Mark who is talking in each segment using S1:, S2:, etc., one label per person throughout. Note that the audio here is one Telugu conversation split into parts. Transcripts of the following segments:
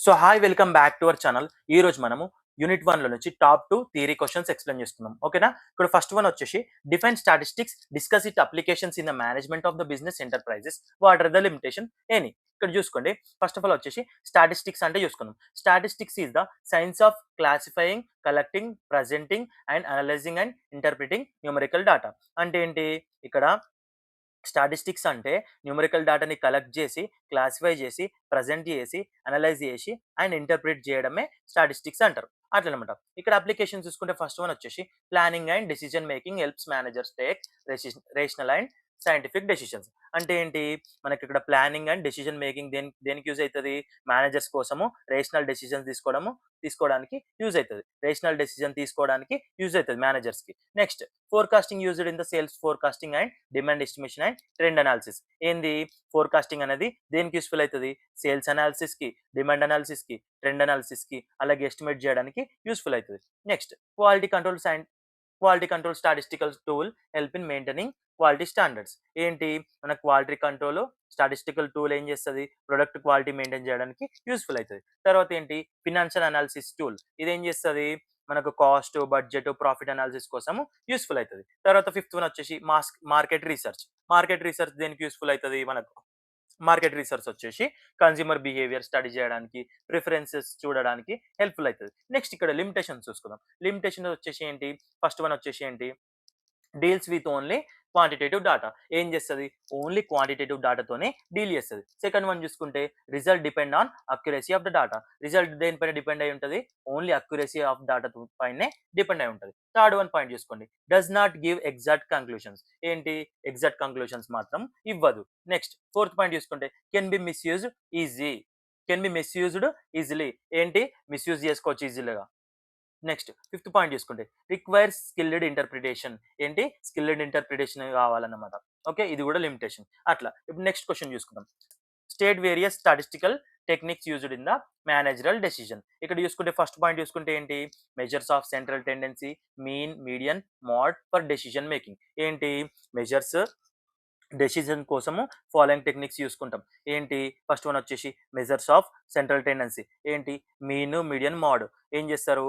S1: So hi welcome back to our channel. ఈ రోజు మనము యూనిట్ 1 లో నుంచి టాప్ 2 థియరీ క్వశ్చన్స్ ఎక్స్‌ప్లెయిన్ చేసుకుందాం. ఓకేనా? ఇక్కడ ఫస్ట్ వన్ వచ్చేసి define statistics, discuss it applications in the management of the business enterprises. What are the limitation any. ఇక్కడ చూసుకోండి. ఫస్ట్ ఆఫ్ ఆల్ వచ్చేసి స్టాటిస్టిక్స్ అంటే చూసుకుందాం. Statistics is the science of classifying, collecting, presenting and analysing and interpreting numerical data. అంటే ఏంటి? ఇక్కడ స్టాటిస్టిక్స్ అంటే న్యూమరికల్ డాటాని కలెక్ట్ చేసి, క్లాసిఫై చేసి, ప్రజెంట్ చేసి, అనలైజ్ చేసి అండ్ ఇంటర్ప్రిట్ చేయడమే స్టాటిస్టిక్స్ అంటారు. అట్లనమాట. ఇక్కడ అప్లికేషన్ చూసుకుంటే ఫస్ట్ వన్ వచ్చేసి planning and decision making helps managers take rational and scientific decisions. అంటే ఏంటి? మనకి ఇక్కడ ప్లానింగ్ అండ్ డెసిషన్ మేకింగ్ దేనికి యూజ్ అవుతుంది? మేనేజర్స్ కోసము రేషనల్ డెసిషన్స్ తీసుకోవడానికి యూజ్ అవుతుంది. రేషనల్ డెసిషన్ తీసుకోవడానికి యూజ్ అవుతుంది మేనేజర్స్ కి. Next forecasting used in the sales forecasting and demand estimation and trend analysis. ఏంది ఫోర్కాస్టింగ్ అనేది? దేనికి యూస్ఫుల్ అవుతుంది? సేల్స్ అనాలిసిస్ కి, డిమాండ్ అనాలిసిస్ కి, ట్రెండ్ అనాలిసిస్ కి, అలాగే ఎస్టిమేట్ చేయడానికి యూస్ఫుల్ అవుతుంది. Next quality control statistical tool help in maintaining quality standards. ఏంటి? మన క్వాలిటీ కంట్రోల్ స్టాటిస్టికల్ టూల్ ఏం చేస్తుంది? ప్రొడక్ట్ క్వాలిటీ మెయింటైన్ చేయడానికి యూస్ఫుల్ అవుతుంది. తర్వాత ఏంటి? Financial analysis tool. ఇదేం చేస్తుంది? మనకు కాస్ట్, బడ్జెట్, ప్రాఫిట్ అనాలిసిస్ కోసం యూస్ఫుల్ అవుతుంది. తర్వాత ఫిఫ్త్ వన్ వచ్చేసి మార్కెట్ రీసెర్చ్. మార్కెట్ రీసెర్చ్ దేనికి యూస్ఫుల్ అవుతుంది? మనకు మార్కెట్ రీసెర్చ్ వచ్చేసి కన్స్యూమర్ బిహేవియర్ స్టడీ చేయడానికి, ప్రిఫరెన్సెస్ చూడడానికి హెల్ప్ఫుల్ అవుతుంది. నెక్స్ట్ ఇక్కడ లిమిటేషన్స్ చూసుకుందాం. లిమిటేషన్ వచ్చేసి ఏంటి? ఫస్ట్ వన్ వచ్చేసి ఏంటి? Deals with only quantitative data. ఏం చేస్తుంది? ఓన్లీ క్వాంటిటేటివ్ డాటాతోనే డీల్ చేస్తుంది. సెకండ్ వన్ చూసుకుంటే result depend on accuracy of the data. Result దేనిపైన డిపెండ్ అయి ఉంటుంది? ఓన్లీ అక్యురసీ ఆఫ్ డాటా పైనే డిపెండ్ అయి ఉంటుంది. థర్డ్ వన్ పాయింట్ చూసుకోండి. Does not give exact conclusions. ఏంటి? ఎగ్జాక్ట్ కంక్లూషన్స్ మాత్రం ఇవ్వదు. నెక్స్ట్ ఫోర్త్ పాయింట్ చూసుకుంటే కెన్ బి మిస్యూజ్డ్ ఈజీలీ. ఏంటి? మిస్యూజ్ చేసుకోవచ్చు ఈజీగా. నెక్స్ట్ ఫిఫ్త్ పాయింట్ చూసుకుంటే రిక్వైర్స్ స్కిల్డ్ ఇంటర్ప్రిటేషన్. ఏంటి? స్కిల్డ్ ఇంటర్ప్రిటేషన్ కావాలన్నమాట. ఓకే, ఇది కూడా లిమిటేషన్. అట్లా ఇప్పుడు నెక్స్ట్ క్వశ్చన్ చూసుకుందాం. State various statistical techniques used in the managerial decision. ఇక్కడ చూసుకుంటే ఫస్ట్ పాయింట్ చూసుకుంటే ఏంటి? Measures of central tendency, mean, median, mode for decision making. ఏంటి? మెజర్స్ డెసిషన్ కోసము ఫాలోయింగ్ టెక్నిక్స్ చూసుకుంటాం. ఏంటి? ఫస్ట్ వన్ వచ్చేసి మెజర్స్ ఆఫ్ సెంట్రల్ టెండెన్సీ. ఏంటి? Mean, median, mode. ఏం చేస్తారు?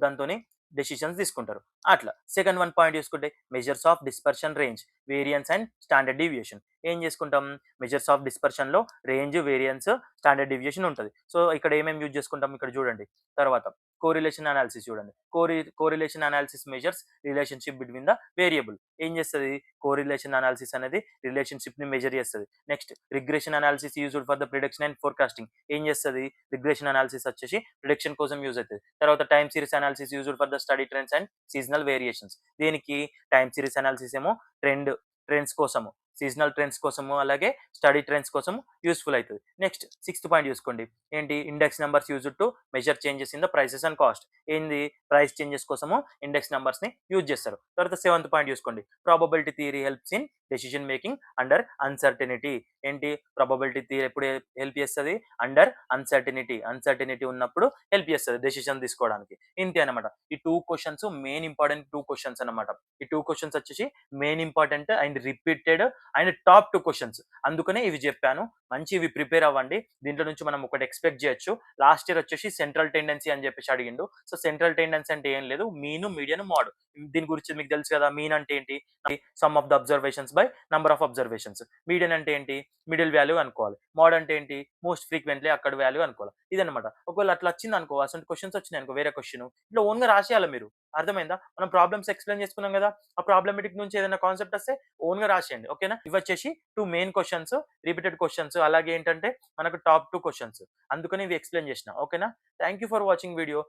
S1: దాంతోని డెసిషన్స్ తీసుకుంటారు. అట్లా సెకండ్ వన్ పాయింట్ చూసుకుంటే measures of dispersion, range, variance and standard deviation. ఏం చేసుకుంటాం? మెజర్స్ ఆఫ్ డిస్పర్షన్ లో రేంజ్, వేరియన్స్, స్టాండర్డ్ డీవియేషన్ ఉంటుంది. సో ఇక్కడ ఏమేమి యూజ్ చేసుకుంటాం ఇక్కడ చూడండి. తర్వాత కోరిలేషన్ అనాలిసిస్ చూడండి. Correlation analysis measures relationship between the variable. ఏం చేస్తుంది? కోరిలేషన్ అనాలిసిస్ అనేది రిలేషన్షిప్ ని మెజర్ చేస్తుంది. Next regression analysis used for the prediction and forecasting. ఏం చేస్తుంది? రిగ్రెషన్ అనాలిసిస్ వచ్చేసి ప్రిడిక్షన్ కోసం యూజ్ అవుతుంది. తర్వాత time series analysis used for the study trends and seasonal variations. దీనికి టైమ్ సిరీస్ అనాలిసిస్ ఏమో ట్రెండ్స్ కోసము, సీజనల్ ట్రెండ్స్ కోసము, అలాగే స్టడీ ట్రెండ్స్ కోసము యూస్ఫుల్ అవుతుంది. నెక్స్ట్ సిక్స్త్ పాయింట్ చూసుకోండి. ఏంటి? Index numbers used to measure changes in the prices and cost. ఏంది? ప్రైస్ చేంజెస్ కోసము ఇండెక్స్ నెంబర్స్ ని యూజ్ చేస్తారు. తర్వాత సెవెంత్ పాయింట్ చూసుకోండి. Probability theory helps in decision making under uncertainty. ఏంటి? ప్రాబబిలిటీ థియరీ ఎప్పుడు హెల్ప్ చేస్తుంది? అండర్ అన్సర్టనిటీ ఉన్నప్పుడు హెల్ప్ చేస్తుంది డెసిషన్ తీసుకోవడానికి. ఇంతే అనమాట. ఈ two questions main important two questions అనమాట. ఈ టూ క్వశ్చన్స్ వచ్చేసి main important and repeated and top 2 questions. అందుకనే ఇవి చెప్పాను. మంచి ఇవి ప్రిపేర్ అవ్వండి. దీంట్లో నుంచి మనం ఒకటి ఎక్స్పెక్ట్ చేయొచ్చు. లాస్ట్ ఇయర్ వచ్చేసి సెంట్రల్ టెండెన్సీ అని చెప్పేసి అడిగిండు. సో సెంట్రల్ టెండెన్సీ అంటే ఏం లేదు, మీన్, మీడియన్, మోడ్. దీని గురించి మీకు తెలుసు కదా. మీన్ అంటే ఏంటి? Some of the observations by number of observations. Median అంటే ఏంటి? మిడిల్ వాల్యూ అనుకోవాలి. మోడ్ అంటే ఏంటి? మోస్ట్ ఫ్రీక్వెంట్లీ అక్కడ వాల్యూ అనుకోవాలి. ఇదనమాట. ఒకవేళ అట్లా వచ్చింది అనుకో, అసలు క్వశ్చన్స్ వచ్చినాయి అనుకో, వేరే క్వశ్చన్ ఇట్లా ఓన్ గా రాసేయాలి మీరు. అర్థమైందా? మనం ప్రాబ్లమ్స్ ఎక్స్ప్లెయిన్ చేసుకున్నాం కదా. ఆ ప్రాబ్లమేటిక్ నుంచి ఏదైనా కాన్సెప్ట్ వస్తే ఓన్ గా రాసేయండి. ఓకేనా? ఇవి వచ్చేసి 2 మెయిన్ క్వశ్చన్స్, రిపీటెడ్ క్వశ్చన్స్, అలాగే ఏంటంటే మనకు టాప్ 2 క్వశ్చన్స్. అందుకని ఇవి ఎక్స్ప్లెయిన్ చేసిన. ఓకేనా? Thank you for watching video.